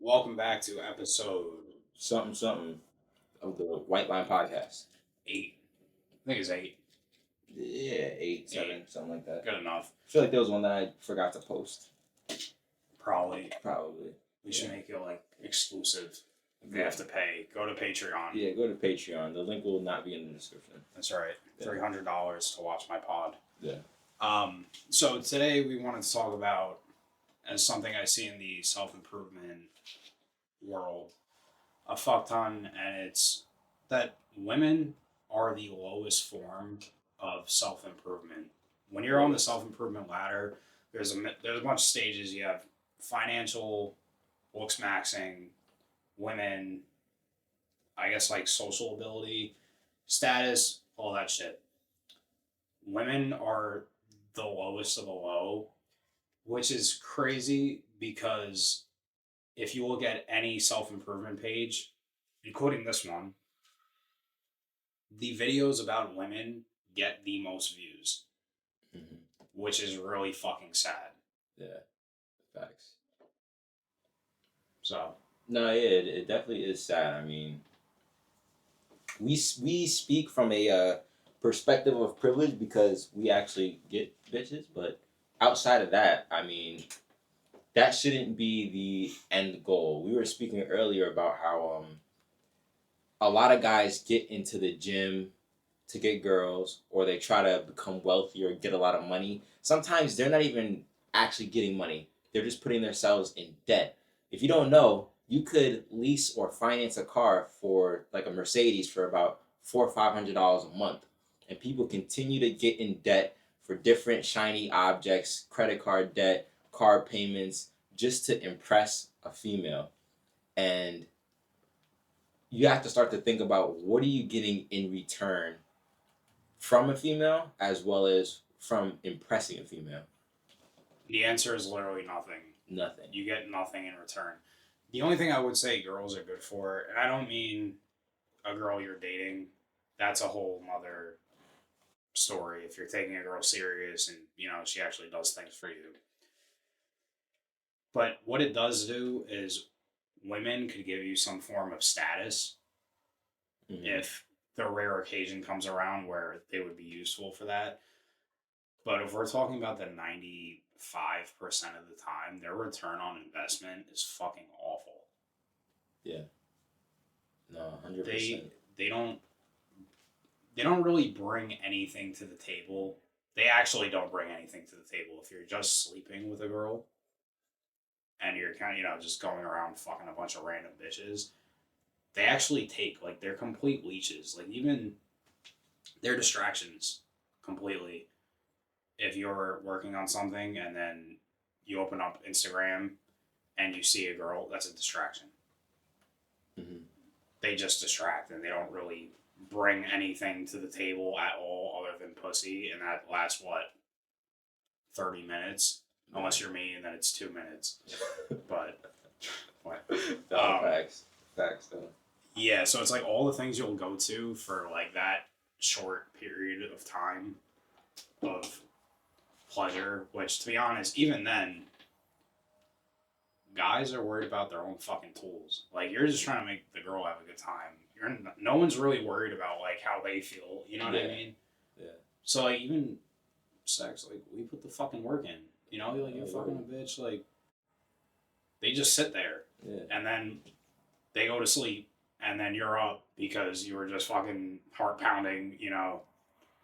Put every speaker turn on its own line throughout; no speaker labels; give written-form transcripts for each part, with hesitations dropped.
Welcome back to episode
Something of the White Line podcast.
8. I think it's 8.
Yeah, 8, 7, something like that.
Good enough.
I feel like there was one that I forgot to post.
Probably.
Probably.
We should make it like exclusive. If they have to pay, go to Patreon.
Yeah, go to Patreon. The link will not be in the description.
That's right. $300 to watch my pod.
Yeah.
So today we wanted to talk about as something I see in the self-improvement world a fuck ton, and it's that women are the lowest form of self-improvement. When you're on the self-improvement ladder, there's a bunch of stages. You have financial, looks maxing, women, I guess like social ability, status, all that shit. Women are the lowest of the low, which is crazy because if you look at any self improvement page, including this one, the videos about women get the most views, which is really fucking sad.
Yeah, facts.
So
no, yeah, it definitely is sad. I mean, we speak from a perspective of privilege because we actually get bitches, but outside of that, I mean, that shouldn't be the end goal. We were speaking earlier about how a lot of guys get into the gym to get girls, or they try to become wealthy or get a lot of money. Sometimes they're not even actually getting money. They're just putting themselves in debt. If you don't know, you could lease or finance a car for like a Mercedes for about $400 or $500 a month, and people continue to get in debt for different shiny objects, credit card debt, car payments, just to impress a female. And you have to start to think about what are you getting in return from a female as well as from impressing a female.
the answer is literally nothing.
Nothing.
You get nothing in return. The only thing I would say girls are good for, and I don't mean a girl you're dating, that's a whole nother story. If you're taking a girl serious and, she actually does things for you. But what it does do is women could give you some form of status if the rare occasion comes around where they would be useful for that. But if we're talking about the 95% of the time, their return on investment is fucking awful.
Yeah. No, 100%.
They don't really bring anything to the table. They actually don't bring anything to the table. If you're just sleeping with a girl and you're kind of, just going around fucking a bunch of random bitches, they actually take, like, they're complete leeches. Like, even they're distractions completely. If you're working on something and then you open up Instagram and you see a girl, that's a distraction. They just distract and they don't really bring anything to the table at all other than pussy, and that lasts, 30 minutes? Unless you're me, and then it's 2 minutes. But what?
Facts though.
Yeah, so it's like all the things you'll go to for like that short period of time of pleasure, which, to be honest, even then, guys are worried about their own fucking tools. Like, you're just trying to make the girl have a good time. No one's really worried about like how they feel. You know what I mean?
Yeah.
So like, even sex, like, we put the fucking work in. Like, you're fucking a bitch. Like, they just sit there, and then they go to sleep, and then you're up because you were just fucking heart pounding.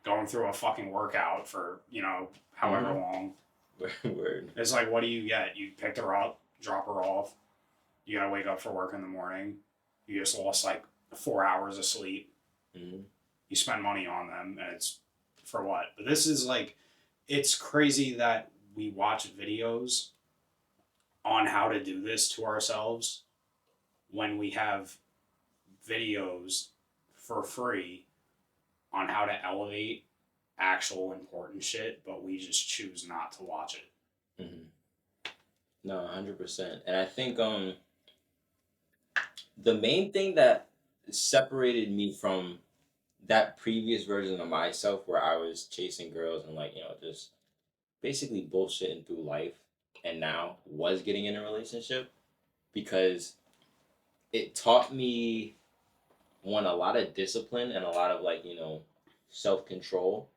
Going through a fucking workout for however long.
Word.
It's like, what do you get? You picked her up, drop her off. You gotta wake up for work in the morning. You just lost like 4 hours of sleep. You spend money on them, and it's for what? But this is like, it's crazy that we watch videos on how to do this to ourselves when we have videos for free on how to elevate actual important shit, but we just choose not to watch it.
No, 100%. And I think the main thing that separated me from that previous version of myself where I was chasing girls and like, just basically bullshitting through life and now was getting in a relationship because it taught me one, a lot of discipline and a lot of like, self-control.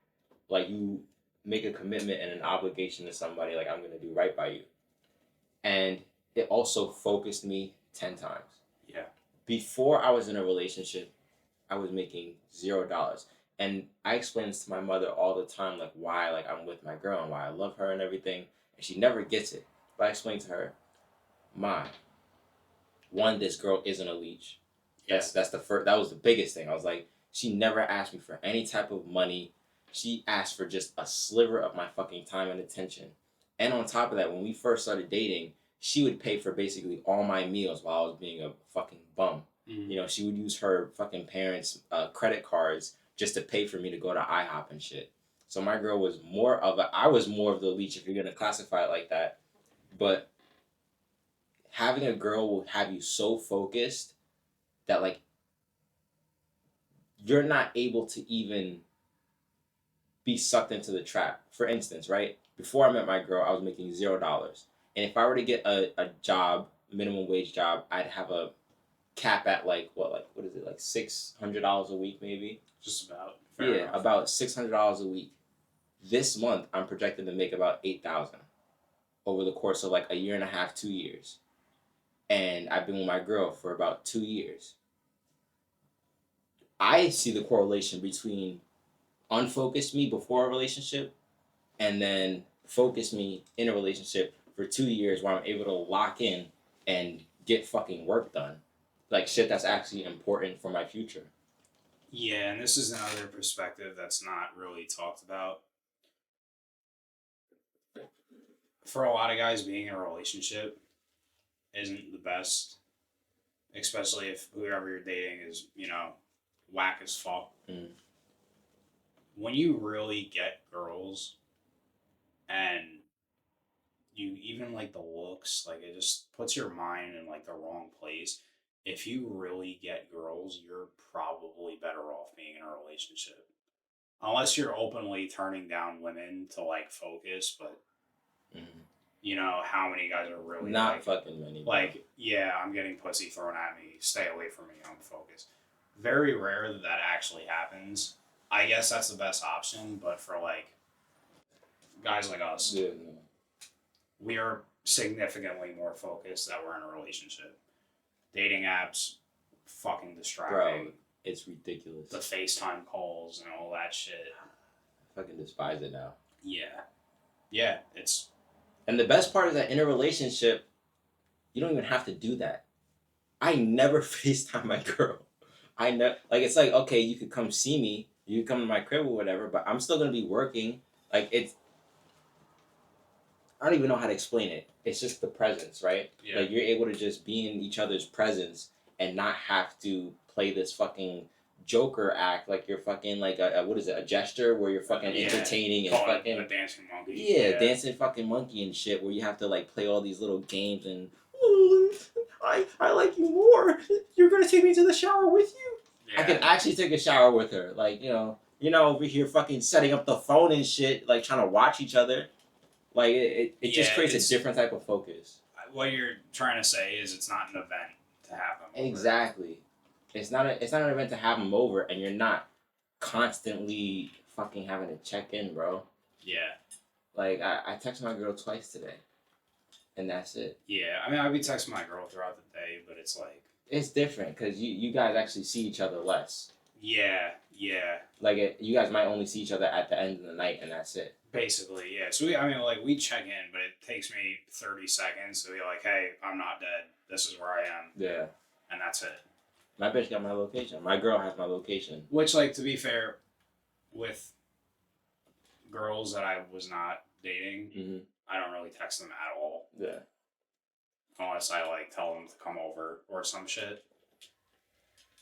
Like you make a commitment and an obligation to somebody, like I'm gonna do right by you. And it also focused me 10 times.
Yeah.
Before I was in a relationship, I was making $0. And I explain this to my mother all the time, like why like I'm with my girl and why I love her and everything. And she never gets it. But I explain to her, Ma, one, this girl isn't a leech. That's the first. That was the biggest thing. I was like, she never asked me for any type of money. She asked for just a sliver of my fucking time and attention. And on top of that, when we first started dating, she would pay for basically all my meals while I was being a fucking bum.
Mm-hmm.
She would use her fucking parents' credit cards just to pay for me to go to IHOP and shit. So my girl was more of a. I was more of the leech if you're gonna classify it like that. But having a girl will have you so focused that like you're not able to even be sucked into the trap. For instance, right? Before I met my girl, I was making $0. And if I were to get a job, minimum wage job, I'd have a cap at like what is it, like $600 a week maybe?
Just about.
Fair enough. About $600 a week. This month I'm projected to make about 8,000 over the course of like a year and a half, 2 years. And I've been with my girl for about 2 years. I see the correlation between unfocused me before a relationship and then focused me in a relationship for 2 years where I'm able to lock in and get fucking work done. Like shit that's actually important for my future.
Yeah, and this is another perspective that's not really talked about. For a lot of guys, being in a relationship isn't the best, especially if whoever you're dating is, whack as fuck.
Mm.
When you really get girls and you even like the looks, like it just puts your mind in like the wrong place. If you really get girls, you're probably better off being in a relationship. Unless you're openly turning down women to like focus, but how many guys are really
not
like,
fucking many.
Like, yeah, I'm getting pussy thrown at me. Stay away from me. I'm focused. Very rare that actually happens. I guess that's the best option, but for like guys like us,
Yeah.
we are significantly more focused that we're in a relationship. Dating apps, fucking distracting.
Bro, it's ridiculous.
The FaceTime calls and all that shit.
I fucking despise it now.
Yeah. Yeah, it's...
And the best part is that in a relationship, you don't even have to do that. I never FaceTime my girl. It's like, okay, you could come see me, you could come to my crib or whatever, but I'm still gonna be working. Like I don't even know how to explain it. It's just the presence, right?
Yeah.
Like you're able to just be in each other's presence and not have to play this fucking Joker act like you're fucking like a gesture where you're fucking entertaining and fucking
a dancing monkey.
Yeah, dancing fucking monkey and shit where you have to like play all these little games and I like you more. You're gonna take me to the shower with you. Yeah. I can actually take a shower with her. Like you're not over here fucking setting up the phone and shit, like trying to watch each other. Like it just creates a different type of focus.
What you're trying to say is it's not an event to have them over.
Exactly. It's not an event to have them over, and you're not constantly fucking having to check in, bro.
Yeah.
Like I texted my girl twice today, and that's it.
Yeah, I mean I'd be texting my girl throughout the day, but it's like
it's different because you guys actually see each other less.
Yeah.
Like you guys might only see each other at the end of the night, and that's it.
Basically, yeah. So we check in, but it takes me 30 seconds to be like, hey, I'm not dead. This is where I am.
Yeah.
And that's it.
My bitch got my location. My girl has my location.
Which, like, to be fair, with girls that I was not dating, I don't really text them at all.
Yeah.
Unless I, like, tell them to come over or some shit.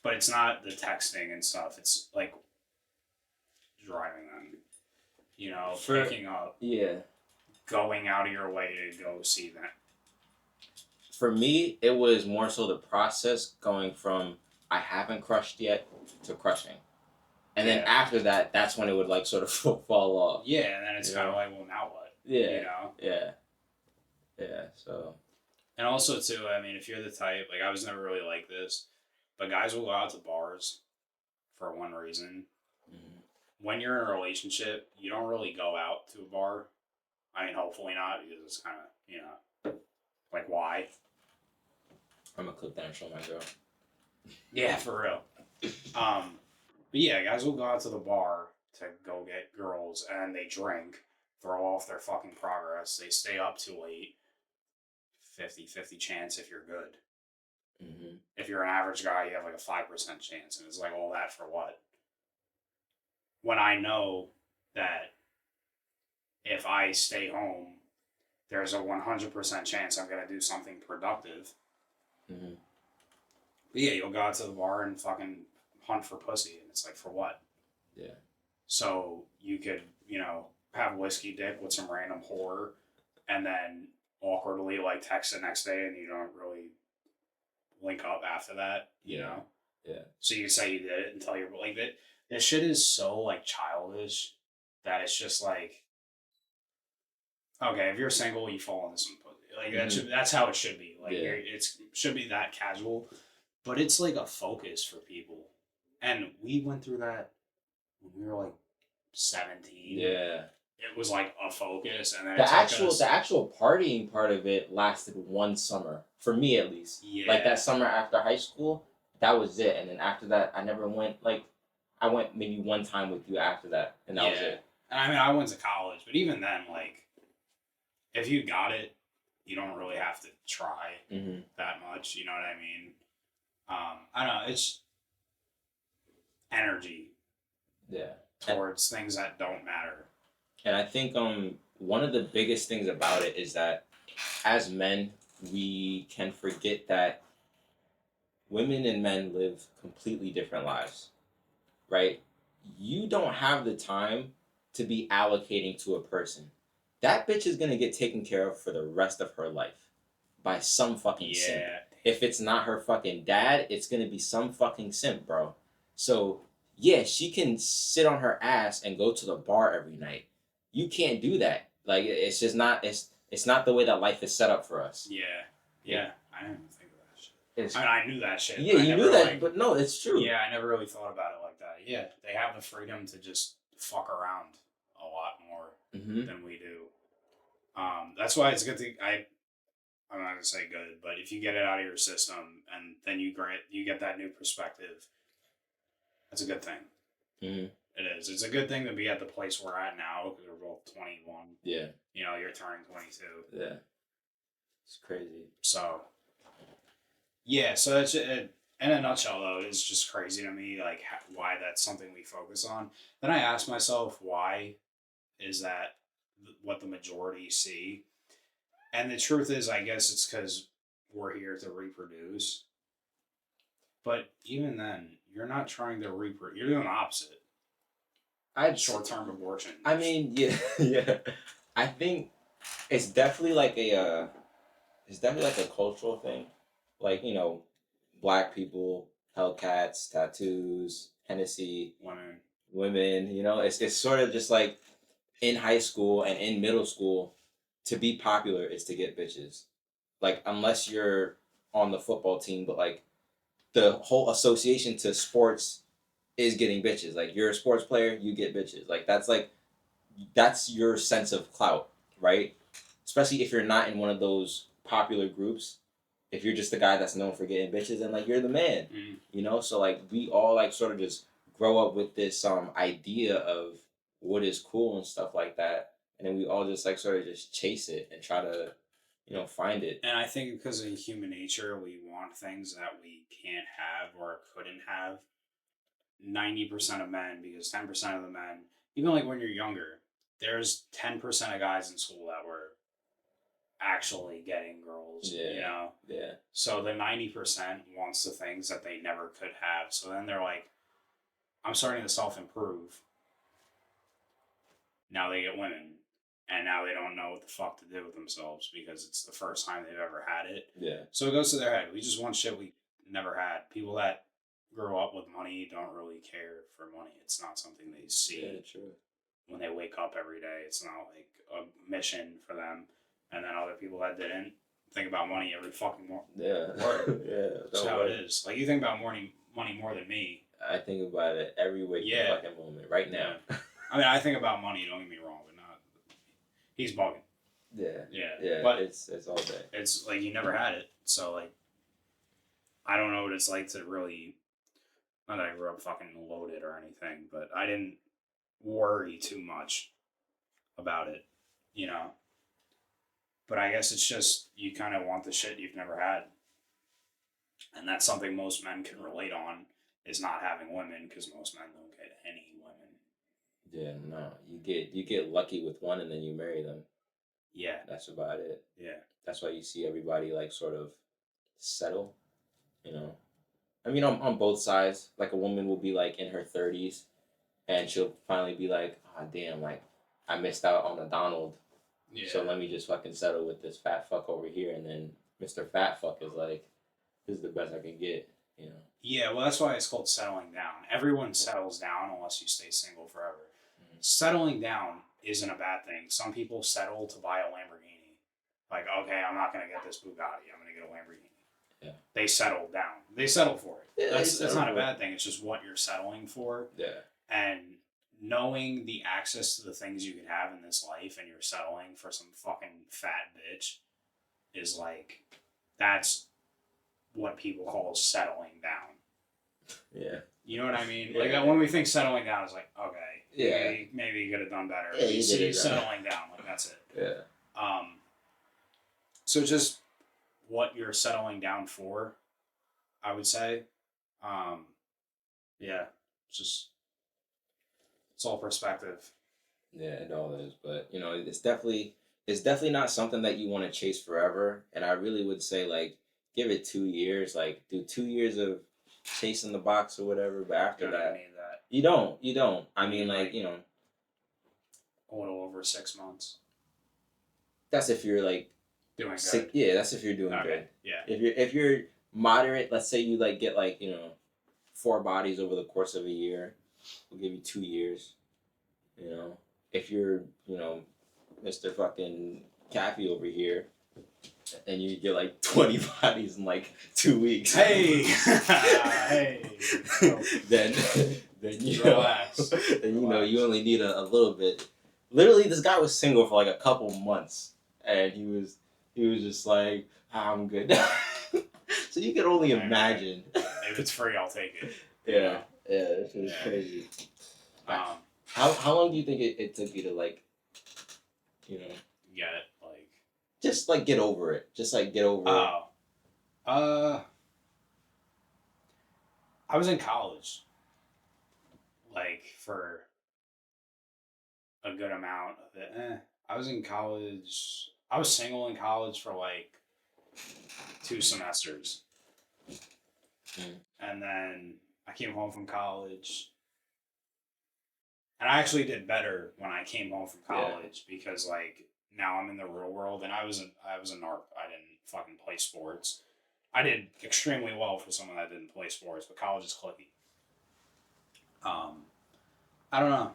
But it's not the texting and stuff. It's, like, driving them. Picking up.
Yeah.
Going out of your way to go see them.
For me, it was more so the process going from I haven't crushed yet to crushing. And then after that, that's when it would like sort of fall off.
Yeah, and then it's kind of like, well, now what?
Yeah. Yeah. So
And also too, I mean, if you're the type, like I was never really like this, but guys will go out to bars for one reason.
Mm-hmm.
When you're in a relationship, you don't really go out to a bar. I mean, hopefully not, because it's kind of, like why?
I'm gonna clip that and show my girl.
Yeah, for real. But yeah, guys will go out to the bar to go get girls, and they drink, throw off their fucking progress. They stay up too late. 50-50 chance if you're good.
Mm-hmm.
If you're an average guy, you have like a 5% chance, and it's like all that for what? When I know that if I stay home, there's a 100% chance I'm gonna do something productive.
Mm-hmm.
But yeah, you'll go out to the bar and fucking hunt for pussy, and it's like for what?
Yeah.
So you could, have whiskey dick with some random whore, and then awkwardly like text the next day, and you don't really link up after that.
Yeah. Yeah.
So you say you did it until you're like that. This shit is so like childish that it's just like, okay, if you're single, you fall into some pussy. Like that's how it should be. Like it's should be that casual, but it's like a focus for people, and we went through that when we were like 17.
Yeah.
It was like a focus, and then
the actual partying part of it lasted one summer for me at least.
Yeah.
Like that summer after high school, that was it. And then after that, I never went. Like, I went maybe one time with you after that, and that was it.
And I mean, I went to college, but even then, like, if you got it, you don't really have to try that much. You know what I mean? I don't know. It's energy.
Yeah.
Towards things that don't matter.
And I think one of the biggest things about it is that as men, we can forget that women and men live completely different lives, right? You don't have the time to be allocating to a person. That bitch is gonna get taken care of for the rest of her life by some fucking simp. If it's not her fucking dad, it's gonna be some fucking simp, bro. So yeah, she can sit on her ass and go to the bar every night. You can't do that. Like it's just not. It's not the way that life is set up for us.
Yeah. I didn't even think of that shit. I knew that shit.
Yeah, you knew that, but no, it's true.
Yeah, I never really thought about it like that. Yeah, they have the freedom to just fuck around a lot more than we do. That's why it's good to I'm not gonna say good, but if you get it out of your system and then you get that new perspective, that's a good thing.
Mm-hmm.
It is. It's a good thing to be at the place we're at now because we're both 21.
Yeah.
You're turning 22.
Yeah. It's crazy.
So. Yeah. So that's it. In a nutshell, though, it's just crazy to me, like why that's something we focus on. Then I ask myself, why is that what the majority see? And the truth is, I guess it's because we're here to reproduce. But even then, you're not trying to reproduce. You're doing the opposite. Short-term abortion.
I mean, yeah, yeah. I think it's definitely like a cultural thing. Like, black people, Hellcats, tattoos, Hennessy, women. It's sort of just like in high school and in middle school, to be popular is to get bitches. Like, unless you're on the football team, but like the whole association to sports is getting bitches. Like, you're a sports player, you get bitches. Like, that's your sense of clout, right? Especially if you're not in one of those popular groups. If you're just the guy that's known for getting bitches, and like you're the man, So like we all like sort of just grow up with this idea of what is cool and stuff like that, and then we all just like sort of just chase it and try to, find it.
And I think because of human nature, we want things that we can't have or couldn't have. 90% of men, because 10% of the men, even like when you're younger, there's 10% of guys in school that were actually getting girls.
Yeah.
So the 90% wants the things that they never could have. So then they're like, I'm starting to self-improve. Now they get women, and now they don't know what the fuck to do with themselves because it's the first time they've ever had it.
Yeah.
So it goes to their head. We just want shit we never had. People that grow up with money don't really care for money. It's not something they see when they wake up every day. It's not like a mission for them. And then other people that didn't think about money every fucking
Yeah.
word.
Yeah.
That's how it is. Like, you think about money more than me.
I think about it every waking fucking moment right now.
Yeah. I mean, I think about money. Don't get me wrong, but not. He's bugging.
Yeah.
Yeah.
Yeah.
But
it's all day.
it's like he never had it, so like, I don't know what it's like to really. Not that I grew up fucking loaded or anything, but I didn't worry too much about it, you know. But I guess it's just you kind of want the shit you've never had, and that's something most men can relate on is not having women because most men don't get any women.
Yeah. No. You get lucky with one and then you marry them.
Yeah.
That's about it.
Yeah.
That's why you see everybody like sort of settle. You know. I mean, on both sides, like a woman will be like in her 30s, and she'll finally be like, "Ah, damn, like I missed out on a Donald,
Yeah.
so let me just fucking settle with this fat fuck over here." And then Mr. Fat Fuck is like, "This is the best I can get," you know.
Yeah, well, that's why it's called settling down. Everyone settles down unless you stay single forever.
Mhm.
Settling down isn't a bad thing. Some people settle to buy a Lamborghini. Like, okay, I'm not going to get this Bugatti. I'm going to get a Lamborghini.
Yeah.
They settle down. They settle for it.
Yeah,
That's not a bad thing. It's just what you're settling for.
Yeah.
And knowing the access to the things you can have in this life and you're settling for some fucking fat bitch is like, that's what people call settling down.
Yeah.
You know what I mean?
Yeah.
Like, when we think settling down, it's like, okay,
Yeah.
maybe you could have done better.
Yeah,
you
you
see
did it,
settling down, like that's it.
Yeah.
So just what you're settling down for, I would say. Yeah, it's all perspective.
Yeah, it all is. But you know, it's definitely not something that you want to chase forever. And I really would say like give it 2 years. Like do 2 years of chasing the box or whatever. But after
You don't
that,
need that.
you don't. I mean, like
A little over 6 months.
that's if you're like
Doing good.
sick. Yeah, that's if you're doing
Okay.
good.
Yeah.
If you're moderate, let's say you like get like 4 bodies over the course of a year, we'll give you 2 years. You know, if you're Mr. fucking Cappy over here, and you get like 20 bodies in like 2 weeks.
Hey, hey.
then you
Relax.
Then you only need a little bit. Literally, this guy was single for like a couple months, and he was just like, I'm good. So you can only imagine.
If it's free, I'll take it.
Yeah, this is crazy. How long do you think it took you to like,
Get it, like,
just like get over it? Just like get over it.
I was in college, like, for a good amount of it. I was in college. I was single in college for like 2 semesters. And then I came home from college. And I actually did better when I came home from college because, like, now I'm in the real world, and I was a narc. I didn't fucking play sports. I did extremely well for someone that didn't play sports, but college is clicky. I don't know.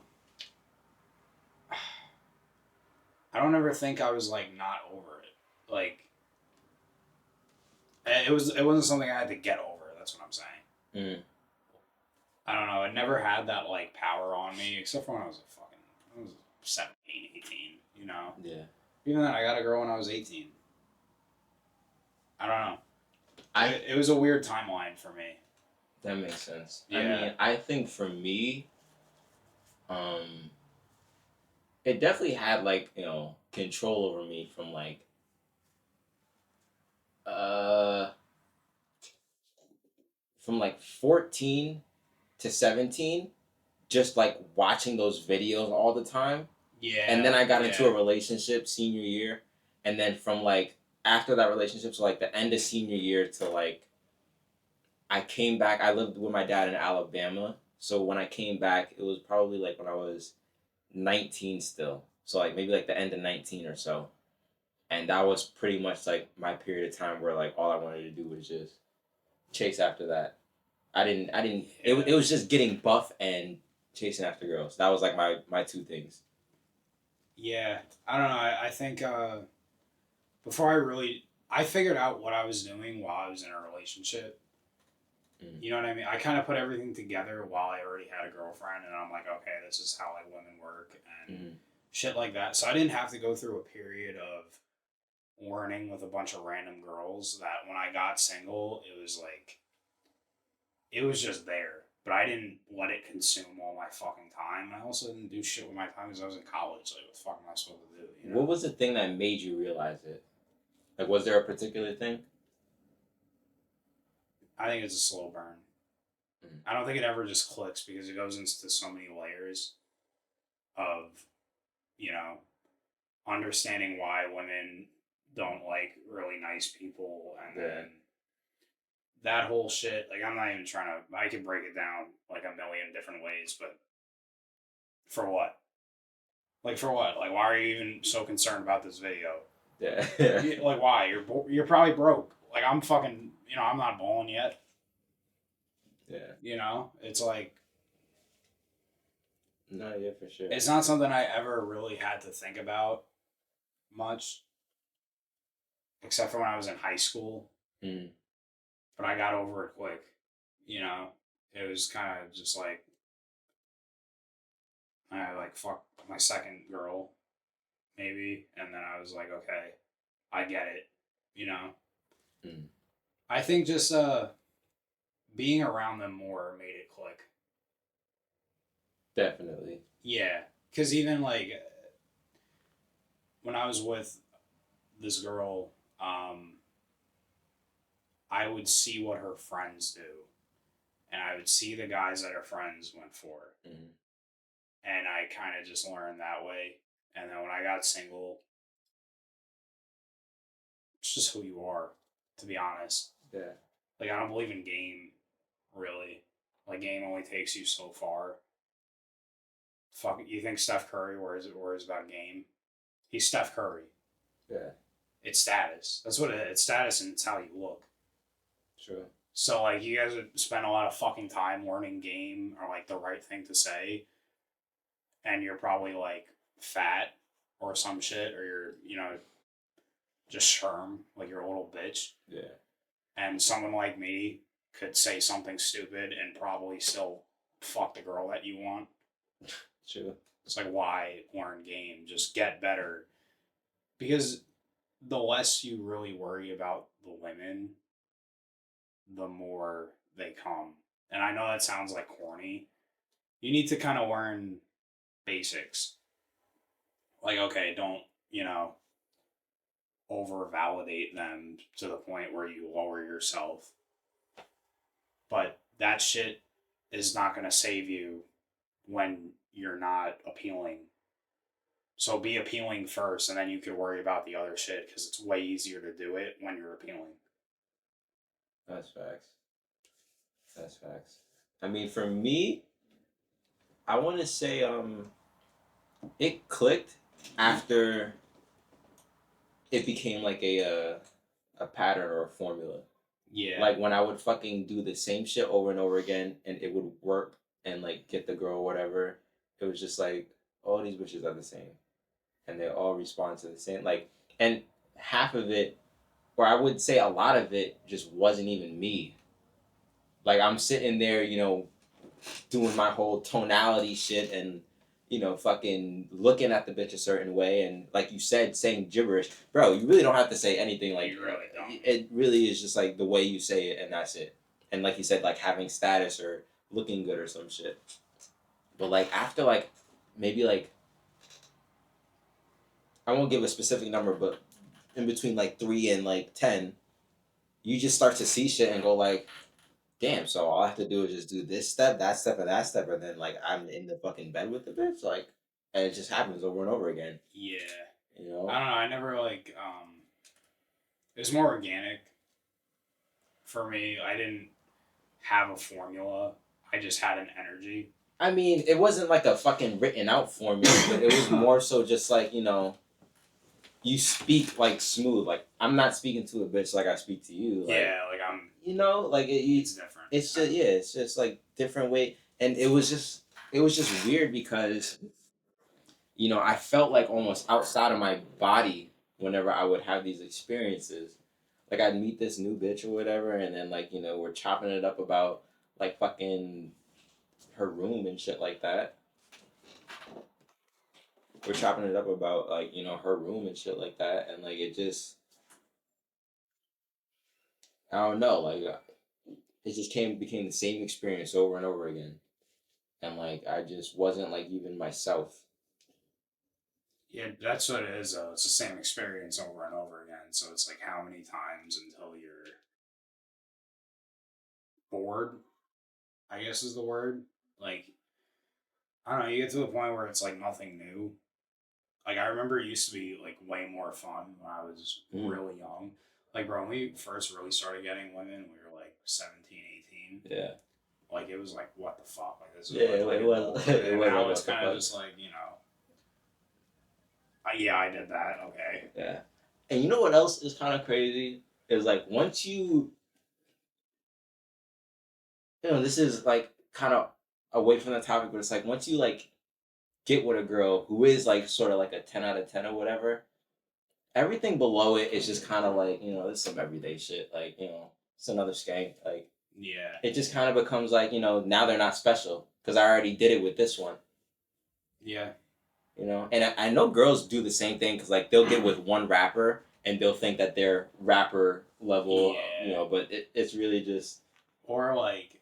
I don't ever think I was like not over it. Like, it wasn't something I had to get over. That's what I'm saying. I don't know. It never had that like power on me, except for when I was 17, 18.
Yeah.
Even then, I got a girl when I was 18. I don't know. It was a weird timeline for me.
That makes sense.
Yeah.
I mean, I think for me, it definitely had like control over me from like from like 14 to 17, just like watching those videos all the time.
Yeah.
And then I got into a relationship senior year, and then from like after that relationship, so like the end of senior year to like I came back. I lived with my dad in Alabama, so when I came back, it was probably like when I was 19 still. So like maybe like the end of 19 or so. And that was pretty much like my period of time where like all I wanted to do was just chase after that. I didn't it was just getting buff and chasing after girls. That was like my 2 things.
Yeah. I don't know. I think before I really I figured out what I was doing while I was in a relationship.
Mm.
You know what I mean? I kind of put everything together while I already had a girlfriend, and I'm like, okay, this is how like women work and
Mm.
shit like that. So I didn't have to go through a period of learning with a bunch of random girls. That when I got single, it was like it was just there. But I didn't let it consume all my fucking time. I also didn't do shit with my time because I was in college. Like, what the fuck am I supposed to do? You know?
What was the thing that made you realize it? Like, was there a particular thing?
I think it's a slow burn.
Mm.
I don't think it ever just clicks because it goes into so many layers of, you know, understanding why women don't like really nice people, and
Yeah.
then that whole shit. Like, I'm not even trying to. I could break it down like a million different ways, but for what? Like, for what? Like, why are you even so concerned about this video?
Yeah.
Like, why? You're probably broke. Like, I'm fucking. I'm not balling yet.
Yeah.
It's like
No, yeah, for sure.
it's not something I ever really had to think about much, except for when I was in high school.
Mm.
But I got over it quick. It was kind of just like I like fucked my second girl, maybe, and then I was like, okay, I get it. You know,
Mm.
I think just being around them more made it click.
Definitely.
Yeah, because even like when I was with this girl, I would see what her friends do, and I would see the guys that her friends went for,
Mm.
and I kind of just learned that way. And then when I got single, it's just who you are, to be honest.
Yeah.
Like, I don't believe in game, really. Like, game only takes you so far. Fuck, you think Steph Curry worries about game? He's Steph Curry.
Yeah.
It's status. That's what it is. It's status, and it's how you look.
True.
So, like, you guys would spend a lot of fucking time learning game or, like, the right thing to say, and you're probably, like, fat or some shit, or you're, just sherm, like you're a little bitch.
Yeah.
And someone like me could say something stupid and probably still fuck the girl that you want.
True.
It's like, why learn game? Just get better. Because the less you really worry about the women, the more they come. And I know that sounds like corny. You need to kind of learn basics. Like, okay, don't, over validate them to the point where you lower yourself. But that shit is not going to save you when you're not appealing. So be appealing first, and then you could worry about the other shit because it's way easier to do it when you're appealing.
That's facts. That's facts. I mean, for me, I want to say it clicked after it became like a pattern or a formula.
Yeah.
Like when I would fucking do the same shit over and over again, and it would work and like get the girl or whatever. It was just like all these bitches are the same, and they all respond to the same. Like, and half of it, or I would say a lot of it, just wasn't even me. Like I'm sitting there, doing my whole tonality shit and fucking looking at the bitch a certain way and like you said, saying gibberish. Bro, you really don't have to say anything. Like
You really don't.
it really is just like the way you say it and that's it. And like you said, like having status or looking good or some shit. But like after like maybe like I won't give a specific number, but in between like 3 and like 10, you just start to see shit and go like, damn, so all I have to do is just do this step, and that step, and then like I'm in the fucking bed with the bitch, like, and it just happens over and over again.
Yeah.
You know?
I don't know. I never like. It was more organic for me. I didn't have a formula. I just had an energy.
I mean, it wasn't like a fucking written out formula, but it was more so just like you speak like smooth. Like I'm not speaking to a bitch like I speak to you. Like,
Yeah, like I'm.
Like
It's different.
It's just it's just like different way, and it was just weird because I felt like almost outside of my body whenever I would have these experiences, like I'd meet this new bitch or whatever, and then like we're chopping it up about like fucking her room and shit like that. We're chopping it up about like her room and shit like that, and like it just I don't know like it just became the same experience over and over again, and like I just wasn't like even myself.
Yeah, that's what it is. Though. It's the same experience over and over again. So it's like how many times until you're bored? I guess is the word. Like I don't know. You get to a point where it's like nothing new. Like I remember it used to be like way more fun when I was really young. Like bro, when we first really started getting women, we were like 17, 18.
Yeah.
Like it was like what the fuck? Like this is
Yeah,
like
it was. It was
now
like,
it's
what the
kind of
fuck?
just like yeah, I did that. Okay.
Yeah. And you know what else is kind of crazy? Is like once this is like kind of away from the topic, but it's like once you like get with a girl who is like sort of like a 10 out of 10 or whatever, everything below it is just kind of like, this is some everyday shit. Like, it's another skank. Like,
Yeah.
it just kind of becomes like, now they're not special because I already did it with this one.
Yeah.
And I know girls do the same thing because like they'll get with one rapper and they'll think that they're rapper level, but it's really just.
Or like,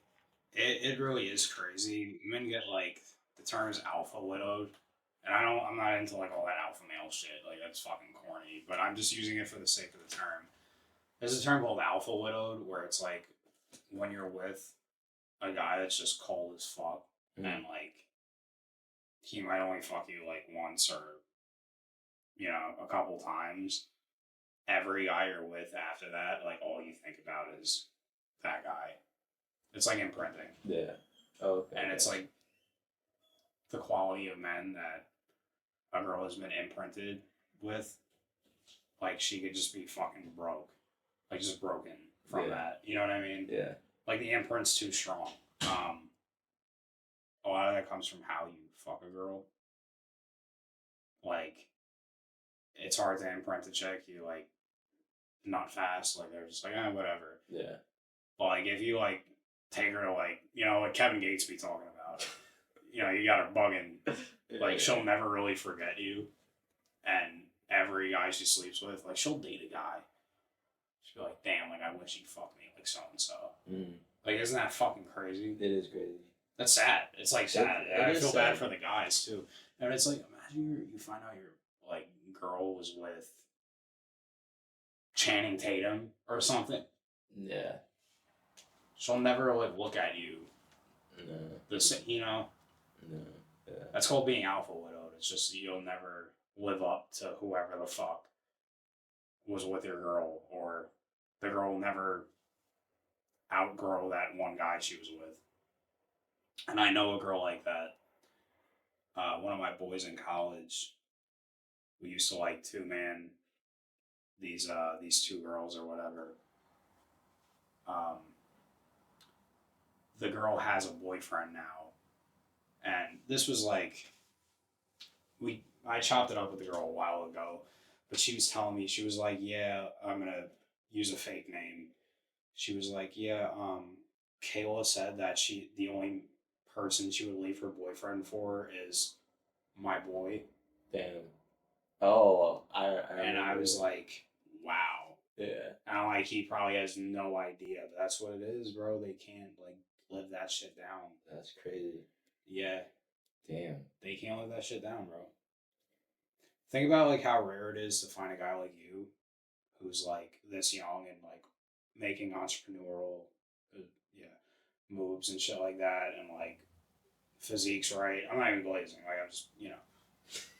it really is crazy. Men get like the terms alpha widowed, and I'm not into like all that alpha male shit. Like that's fucking corny. But I'm just using it for the sake of the term. There's a term called alpha widowed where it's like when you're with a guy that's just cold as fuck, and like he might only fuck you like once or a couple times. Every guy you're with after that, like all you think about is that guy. It's like imprinting.
Yeah. Oh, okay.
And it's like the quality of men that a girl has been imprinted with. Like she could just be fucking broke. Like just broken from that. You know what I mean?
Yeah.
Like the imprint's too strong. A lot of that comes from how you fuck a girl. Like it's hard to imprint a chick. You like not fast. Like they're just like, whatever.
Yeah.
But like if you like take her to like like Kevin Gates be talking about, you got her bugging. Like she'll never really forget you, and every guy she sleeps with, like she'll date a guy. She'll be like, damn, like I wish he'd fuck me like so and so. Like isn't that fucking crazy?
It is crazy.
That's sad. It's like sad. I feel bad for the guys too. And it's like imagine you find out your like girl was with Channing Tatum or something.
Yeah.
She'll never like look at you.
No.
No.
Yeah.
That's called being alpha widowed. It's just you'll never live up to whoever the fuck was with your girl, or the girl will never outgrow that one guy she was with. And I know a girl like that. One of my boys in college, we used to like two-man these two girls or whatever. The girl has a boyfriend now, and this was like I chopped it up with the girl a while ago, but she was telling me, she was like, yeah, I'm gonna use a fake name. She was like, yeah, Kayla said that the only person she would leave her boyfriend for is my boy.
Damn. Oh,
and I was like, wow.
Yeah.
And I'm like, he probably has no idea, but that's what it is, bro. They can't like live that shit down.
That's crazy.
Yeah.
Damn.
They can't live that shit down, bro. Think about like how rare it is to find a guy like you who's like this young and like making entrepreneurial moves and shit like that, and like physique's right. I'm not even glazing. Like I'm just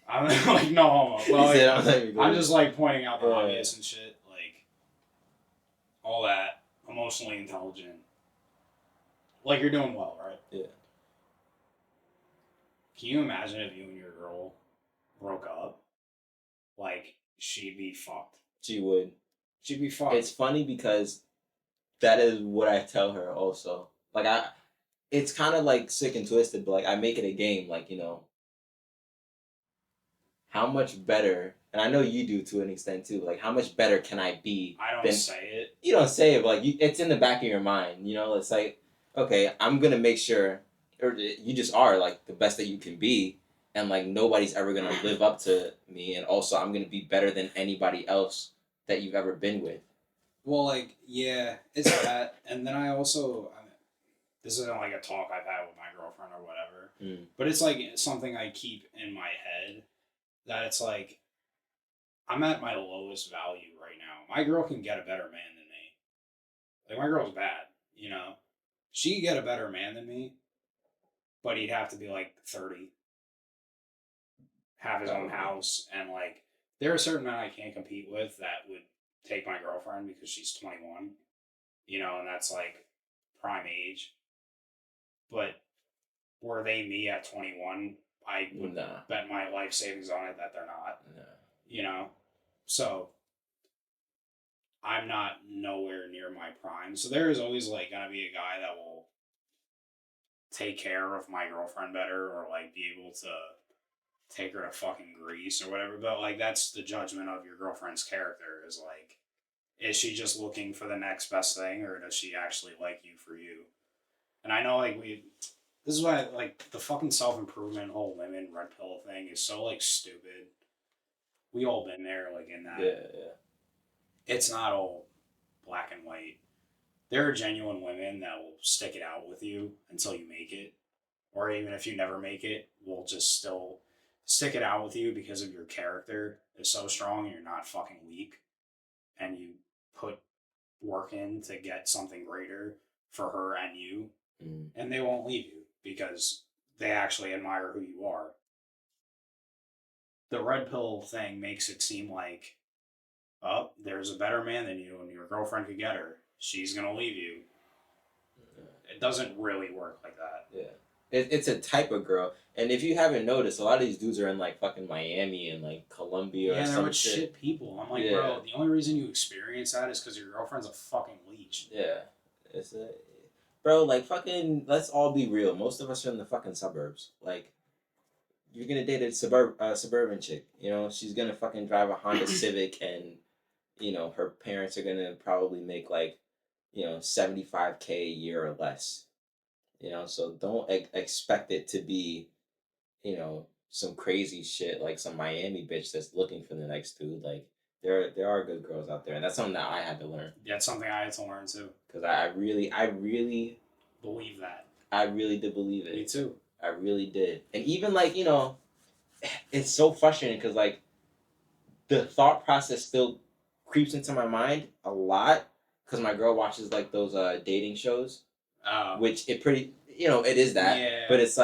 I'm like no homo. But, like, I'm just like pointing out the obvious and shit. Like all that, emotionally intelligent. Like you're doing well, right?
Yeah.
Can you imagine if you and your girl broke up? Like she'd be fucked.
She would.
She'd be fucked.
It's funny because that is what I tell her also. Like it's kind of like sick and twisted, but like I make it a game. Like how much better and I know you do to an extent too. Like, how much better can I be?
I don't
than
say it.
You don't say it, but like it's in the back of your mind. You know, it's like, okay, I'm gonna make sure, or you just are like the best that you can be, and like nobody's ever gonna live up to me, and also I'm gonna be better than anybody else that you've ever been with.
Well, like, yeah, it's that. And then I also, I mean, this isn't like a talk I've had with my girlfriend or whatever,
Mm.
but it's like something I keep in my head that it's like, I'm at my lowest value right now. My girl can get a better man than me. Like, my girl's bad, you know? She could get a better man than me, but he'd have to be like 30, have his own house, and like, there are certain men I can't compete with that would take my girlfriend because she's 21, you know, and that's like prime age. But were they me at 21, I would
Nah,
bet my life savings on it that they're not,
nah.
you know? So I'm not nowhere near my prime. So there is always like gonna be a guy that will take care of my girlfriend better or like be able to take her to fucking Greece or whatever. But like that's the judgment of your girlfriend's character is like, is she just looking for the next best thing or does she actually like you for you? And I know like this is why like the fucking self improvement whole women red pill thing is so like stupid. We all been there like in that.
Yeah, yeah.
It's not all black and white. There are genuine women that will stick it out with you until you make it. Or even if you never make it, will just still stick it out with you because of your character is so strong and you're not fucking weak. And you put work in to get something greater for her and you.
Mm.
And they won't leave you because they actually admire who you are. The red pill thing makes it seem like, oh, there's a better man than you and your girlfriend could get her. She's going to leave you. It doesn't really work like that.
Yeah. It's a type of girl, and if you haven't noticed, a lot of these dudes are in like fucking Miami and like Colombia
Yeah,
or
and they're
some
with
shit.
shit people. I'm like,
Yeah.
bro, the only reason you experience that is because your girlfriend's a fucking leech.
Yeah, it's a, bro. Like fucking, let's all be real. Most of us are in the fucking suburbs. Like, you're gonna date a suburban chick. You know, she's gonna fucking drive a Honda Civic, and you know her parents are gonna probably make like, 75K a year or less. You know, so don't expect it to be, some crazy shit like some Miami bitch that's looking for the next dude. Like, there are good girls out there, and that's something that I had to learn
Yeah, it's something I had to learn too.
because I really
Believe that.
I really did believe
Me
it.
too.
I really did, and even like it's so frustrating because like the thought process still creeps into my mind a lot because my girl watches like those dating shows, which it pretty it is that,
Yeah.
but it's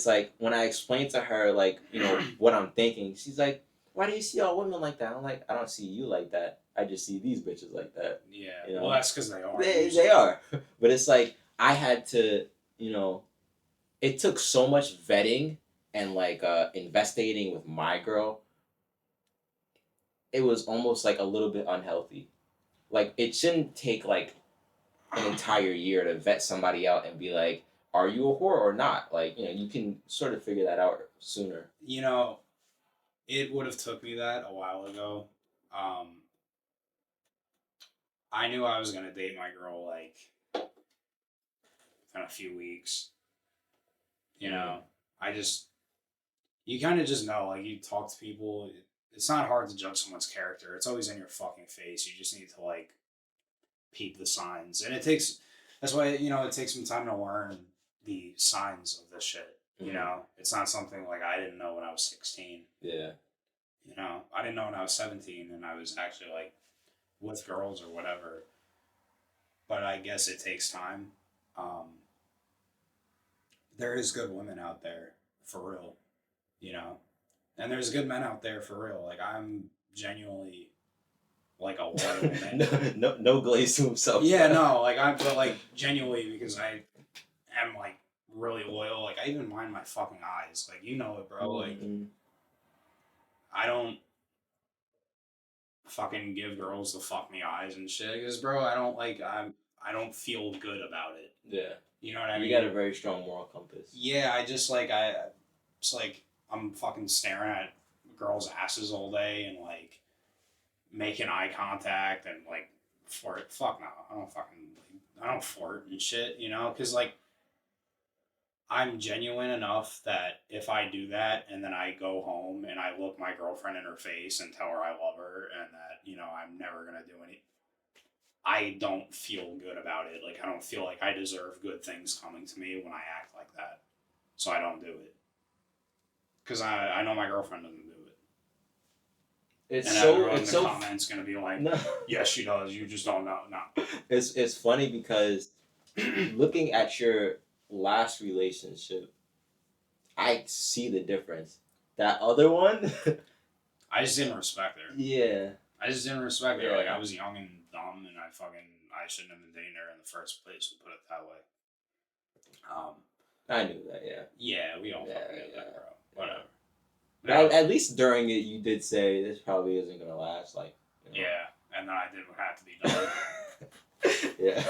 like when I explain to her like what I'm thinking, she's like, "Why do you see all women like that?" I'm like, "I don't see you like that. I just see these bitches like that."
Yeah.
You know?
Well, that's because they are.
They are, but it's like I had to, it took so much vetting and like investigating with my girl. It was almost like a little bit unhealthy. Like it shouldn't take like an entire year to vet somebody out and be like, are you a whore or not? Like, you can sort of figure that out sooner.
You know, it would have took me that a while ago. I knew I was gonna date my girl like in a few weeks. You know, I just you kind of just know, like you talk to people. It's not hard to judge someone's character. It's always in your fucking face. You just need to like peep the signs, and it takes. That's why it takes some time to learn the signs of this shit. You know, it's not something like I didn't know when I was 16.
Yeah.
You know, I didn't know when I was 17, and I was actually like with girls or whatever. But I guess it takes time. There is good women out there for real, you know, and there's good men out there for real. Like I'm genuinely like a loyal man.
no glaze to himself.
Yeah, no, like but like genuinely because I am like really loyal. Like I even mind my fucking eyes. Like you know it, bro. Like I don't fucking give girls the fuck me eyes and shit. Because bro, I don't feel good about it.
Yeah.
You know what I mean?
You got a very strong moral compass.
Yeah, I just it's like I'm fucking staring at girls' asses all day and like making eye contact and like flirt. Fuck no, I don't fucking I don't flirt and shit, you know, because like I'm genuine enough that if I do that and then I go home and I look my girlfriend in her face and tell her I love her and that, you know, I'm never going to do any, I don't feel good about it. Like, I don't feel like I deserve good things coming to me when I act like that. So I don't do it. Because I know my girlfriend doesn't do it.
It's
And
so
everyone
it's
in the
so
comments going to be like,
no.
yes, she does. You just don't know. No.
It's funny because looking at your last relationship, I see the difference. That other one,
I just didn't respect her.
yeah,
I just didn't respect her.
Yeah.
Like, I was young and dumb and I shouldn't have been dating her in the first place, to put it that way.
I knew that. Yeah,
Yeah, we all
Yeah,
fucking knew that, bro. Whatever.
At least during it, you did say this probably isn't gonna last. Like, you know.
Yeah, and then I did what had to be done.
Yeah.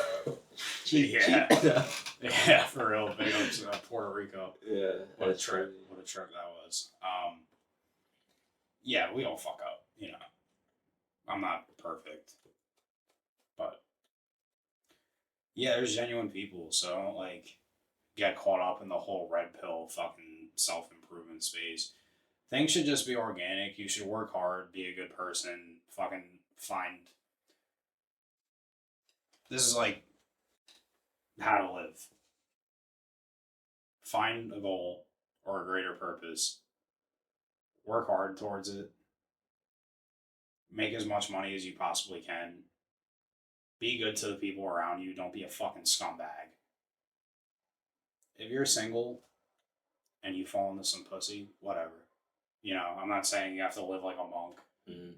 Yeah. Yeah, for real. Big ups Puerto Rico.
Yeah.
What a trip. What a trip that was. Yeah, we all fuck up, you know. I'm not perfect. But yeah, there's genuine people, so don't like get caught up in the whole red pill fucking self improvement space. Things should just be organic. You should work hard, be a good person, fucking find. This is like how to live. Find a goal or a greater purpose. Work hard towards it. Make as much money as you possibly can. Be good to the people around you. Don't be a fucking scumbag. If you're single and you fall into some pussy, whatever. You know, I'm not saying you have to live like a monk.
Mm-hmm.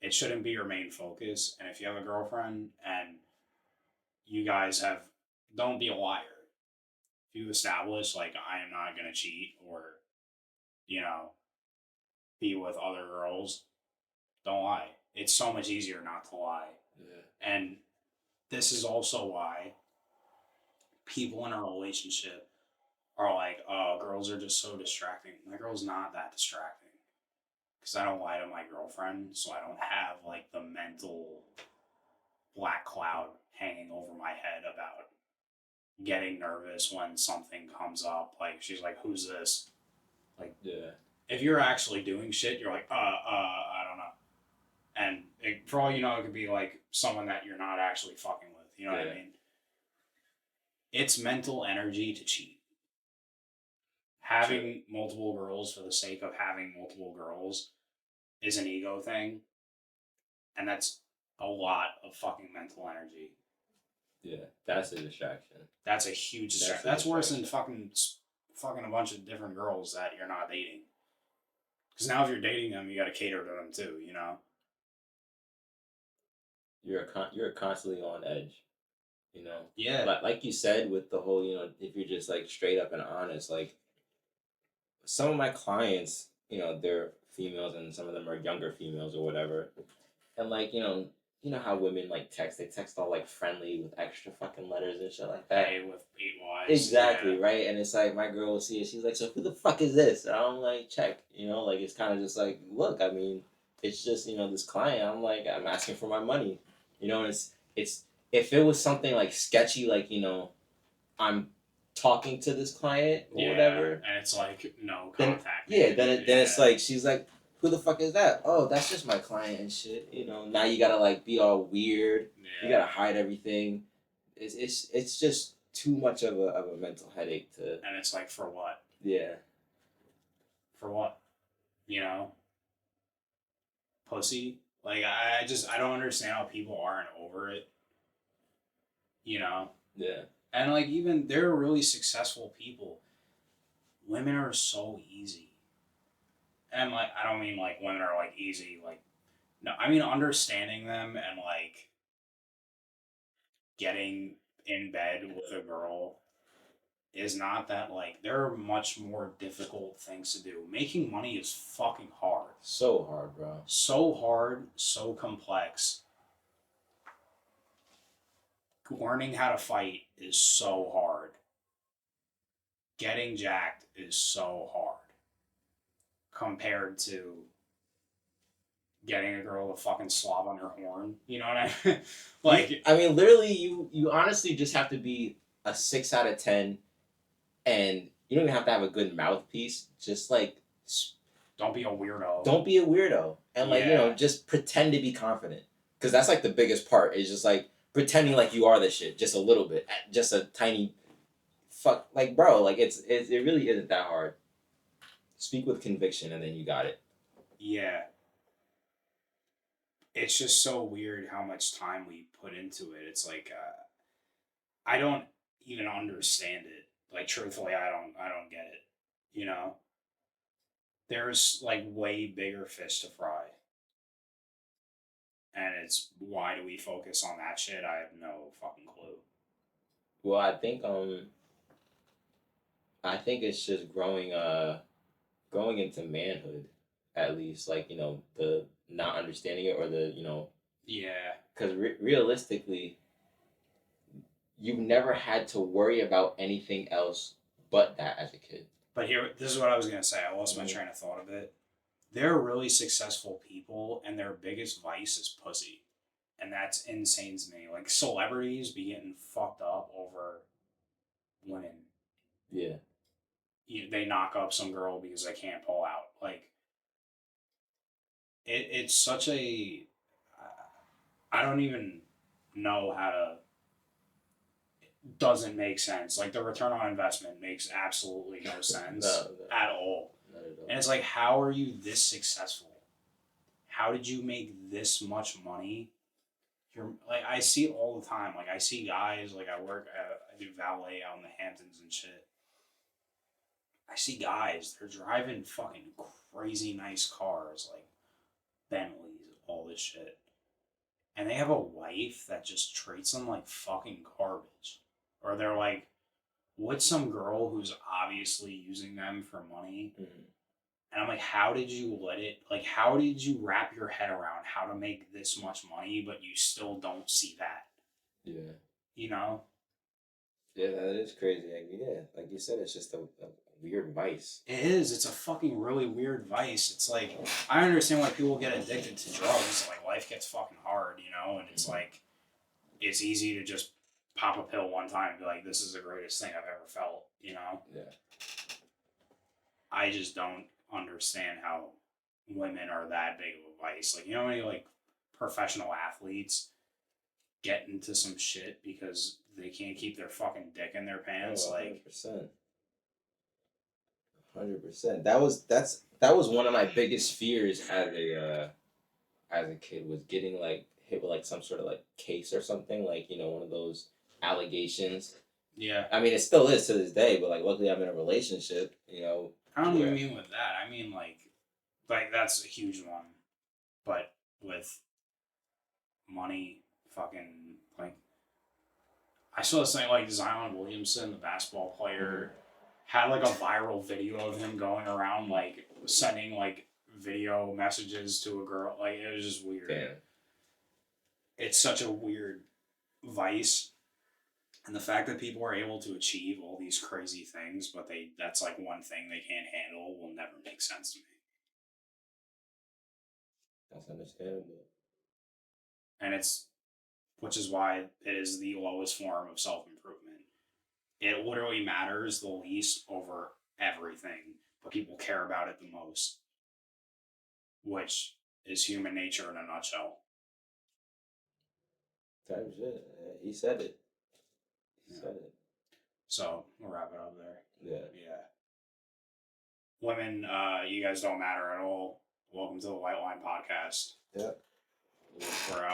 It shouldn't be your main focus. And if you have a girlfriend and you guys have, don't be a liar. If you establish, like, I am not going to cheat or, you know, be with other girls, don't lie. It's so much easier not to lie.
Yeah.
And this is also why people in a relationship are like, oh, girls are just so distracting. My girl's not that distracting. Because I don't lie to my girlfriend, so I don't have, like, the mental black cloud hanging over my head about getting nervous when something comes up. Like, she's like, who's this? Like,
Yeah.
if you're actually doing shit, you're like, I don't know. And for all you know, it could be, like, someone that you're not actually fucking with. You know what I mean? It's mental energy to cheat. Having multiple girls for the sake of having multiple girls is an ego thing. And that's a lot of fucking mental energy.
Yeah, that's a distraction.
That's a huge distraction. That's worse than fucking a bunch of different girls that you're not dating. Because now if you're dating them, you got to cater to them too, you know?
You're constantly on edge, you know?
Yeah.
Like you said, with the whole, you know, if you're just like straight up and honest, like some of my clients, you know, they're females and some of them are younger females or whatever. And like, you know how women like text, they text all like friendly with extra fucking letters and shit like that.
Hey, with 8 Ys.
Exactly, right? And it's like my girl will see it, she's like, so who the fuck is this? And I'm like, check, you know, like it's kind of just like, look, I mean, it's just, you know, this client, I'm like, I'm asking for my money. You know, and it's if it was something like sketchy, like, you know, I'm talking to this client or whatever,
and it's like no contact.
Then it's like she's like, who the fuck is that? Oh, that's just my client and shit. You know, now you gotta like be all weird.
Yeah.
You gotta hide everything. It's just too much of a mental headache to.
And it's like, for what?
Yeah.
For what? You know? Pussy. Like, I don't understand how people aren't over it. You know?
Yeah.
And like, even they're really successful people. Women are so easy. And like, I don't mean like women are like easy, like, no, I mean understanding them and like getting in bed with a girl is not that, like, there are much more difficult things to do. Making money is fucking hard.
So hard, bro.
So hard, so complex. Learning how to fight is so hard. Getting jacked is so hard compared to getting a girl to fucking slob on your horn. You know what I mean? Like,
I mean, literally, you honestly just have to be a 6 out of 10, and you don't even have to have a good mouthpiece. Just like
don't be a weirdo.
don't be a weirdo, and like
Yeah.
just pretend to be confident, because that's like the biggest part. Is just like pretending like you are the shit, just a little bit, just a tiny fuck. Like, bro, like it really isn't that hard. Speak with conviction, and then you got it.
Yeah. It's just so weird how much time we put into it. It's like I don't even understand it. Like truthfully, I don't get it. You know, there's like way bigger fish to fry, and it's why do we focus on that shit? I have no fucking clue.
Well, I think it's just growing into manhood, at least, like the not understanding it, or the
Yeah,
because realistically, you've never had to worry about anything else but that as a kid.
but here, this is what I was gonna say. I lost my
Mhm.
train of thought a bit. They're really successful people, and their biggest vice is pussy, and that's insane to me. Like celebrities be getting fucked up over women.
Yeah.
They knock up some girl because they can't pull out. Like it's such a I don't even know how to. Doesn't make sense. Like the return on investment makes absolutely no sense
No,
at all.
not at all.
And it's like, how are you this successful? How did you make this much money? You're like I see it all the time. Like I see guys like I do valet out in the Hamptons and shit. I see guys they're driving fucking crazy nice cars like Bentleys, all this shit, and they have a wife that just treats them like fucking garbage, or they're like with some girl who's obviously using them for money.
Mhm.
And I'm like, how did you let it? Like, how did you wrap your head around how to make this much money, but you still don't see that?
Yeah.
You know?
Yeah, that is crazy. Like, yeah, like you said, it's just a weird vice.
It is. It's a fucking really weird vice. It's like, I understand why people get addicted to drugs. Like, life gets fucking hard, you know? And it's like, it's easy to just pop a pill one time and be like, this is the greatest thing I've ever felt, you know?
Yeah.
I just don't understand how women are that big of a vice. Like, you know how many, like, professional athletes get into some shit because they can't keep their fucking dick in their pants?
Oh,
Like,
100%. 100%. That was one of my biggest fears as a kid, was getting like hit with like some sort of like case or something, like one of those allegations.
yeah.
I mean, it still is to this day, but like luckily I'm in a relationship.
I don't even
Where
mean with that. I mean, like that's a huge one. But with money, fucking, like, I saw this thing like Zion Williamson, the basketball player, had like a viral video of him going around like sending like video messages to a girl. Like it was just weird.
Damn.
It's such a weird vice. And the fact that people are able to achieve all these crazy things, but that's like one thing they can't handle will never make sense to me.
That's understandable.
And it's which is why it is the lowest form of self improvement. It literally matters the least over everything, but people care about it the most, which is human nature in a nutshell.
Type shit. He said it. He
Yeah.
said it.
So we'll wrap it up there.
Yeah.
Yeah. Women, you guys don't matter at all. Welcome to the White Line Podcast.
Yeah.
We're out.